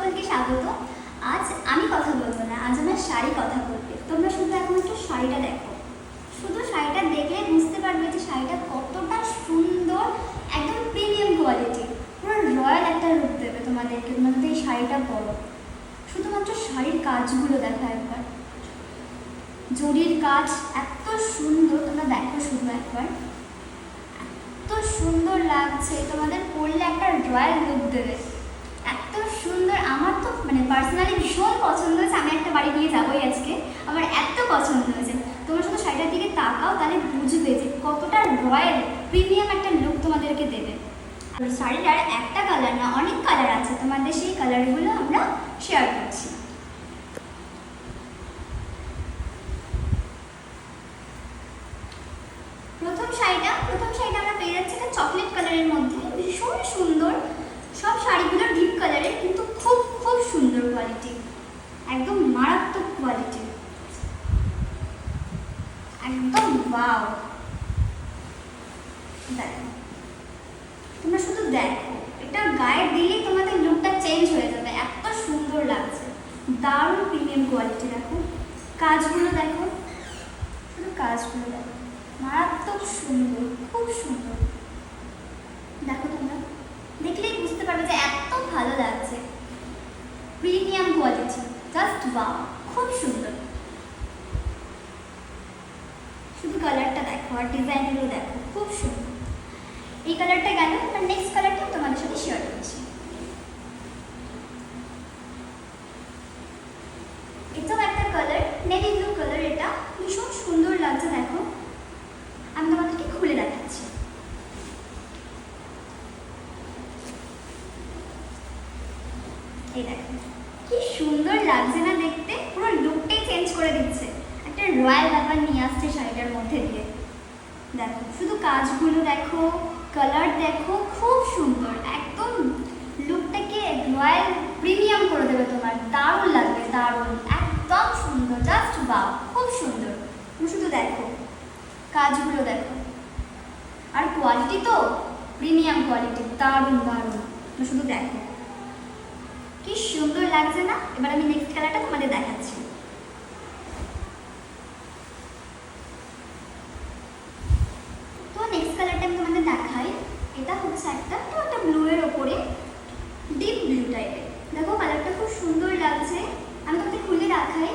সকলকে স্বাগত। আজ আমি কথা বলবো না, আজ আমার শাড়ি কথা বলবে। তোমরা শুধু এখন একটু শাড়িটা দেখো, শুধু শাড়িটা দেখলে বুঝতে পারবে যে শাড়িটা কতটা সুন্দর, একদম প্রিমিয়াম কোয়ালিটি, পুরো রয়্যাল একটা লুক দেবে তোমাদেরকে। তোমরা যদি এই শাড়িটা পরো, শুধুমাত্র শাড়ির কাজগুলো দেখো একবার, জরির কাজ এত সুন্দর, তোমরা দেখো শুধু একবার, এত সুন্দর লাগছে, তোমাদের পরলে একটা রয়্যাল লুক দেবে, এত সুন্দর। আমার তো মানে পার্সোনালি ভীষণ পছন্দ হয়েছে, আমি একটা বাড়ি নিয়ে যাবোই আজকে, আমার এত পছন্দ হয়েছে। তোমরা শুধু শাড়িটার দিকে তাকাও, তাহলে বুঝবে যে কতটা রয়্যাল প্রিমিয়াম একটা লুক তোমাদেরকে দেবে। আর শাড়িটার একটা কালার না, অনেক কালার আছে, তোমাদের সেই কালারগুলো আমরা শেয়ার করছি। প্রথম শাড়িটা আমরা পেয়ে যাচ্ছি একটা চকলেট কালারের মধ্যে, ভীষণ সুন্দর। সব শাড়িগুলো ডিপ কালারের, কিন্তু খুব খুব সুন্দর কোয়ালিটি, একদম মারাত্মক কোয়ালিটি, একদম ওয়াও। দেখো, তোমরা শুধু দেখো, এটা গায়ে দিলেই তোমাদের লুকটা চেঞ্জ হয়ে যাবে, এত সুন্দর লাগছে, দারুণ প্রিমিয়াম কোয়ালিটি। দেখো কাজগুলো, দেখো শুধু কাজগুলো দেখো, মারাত্মক সুন্দর, খুব সুন্দর। দেখো তোমরা দেখলেই বুঝতে পারবে যে এত ভালো লাগছে, প্রিমিয়াম কোয়ালিটি, জাস্ট ওয়াও, খুব সুন্দর। শুধু কালারটা দেখো আর ডিজাইনগুলো দেখো, খুব সুন্দর। এই কালারটা গেল, আর নেক্সট কালারটা তোমাদের সাথে শেয়ার করছি। এটাও একটা কালার, নেভি ব্লু কালার, এটা ভীষণ সুন্দর লাগছে। দেখো আমি তোমাদেরকে খুলে দেখাচ্ছি। এই দেখো কি সুন্দর লাগছে না দেখতে, পুরো লুকটাই চেঞ্জ করে দিচ্ছে, একটা রয়্যাল ব্যাপার নিয়ে আসছে শাড়িটার মধ্যে দিয়ে। দেখো শুধু কাজগুলো দেখো, কালার দেখো, খুব সুন্দর, একদম লুকটাকে রয়্যাল প্রিমিয়াম করে দেবে তোমার, দারুণ লাগবে, দারুণ, একদম সুন্দর, জাস্ট ওয়াও, খুব সুন্দর। তুমি শুধু দেখো কাজগুলো দেখো, আর কোয়ালিটি তো প্রিমিয়াম কোয়ালিটি, দারুণ দারুণ। তুমি শুধু দেখো কি সুন্দর লাগছে না। এবার আমি নেক্সট কালারটা তোমাদের দেখাচ্ছি। তো নেক্সট কালারটা আমি তোমাদের দেখাই। এটা হচ্ছে একটা ব্লু এর ওপরে, ডিপ ব্লু টাইপের। দেখো কালারটা খুব সুন্দর লাগছে, আমি তোমাদের খুলে দেখাই।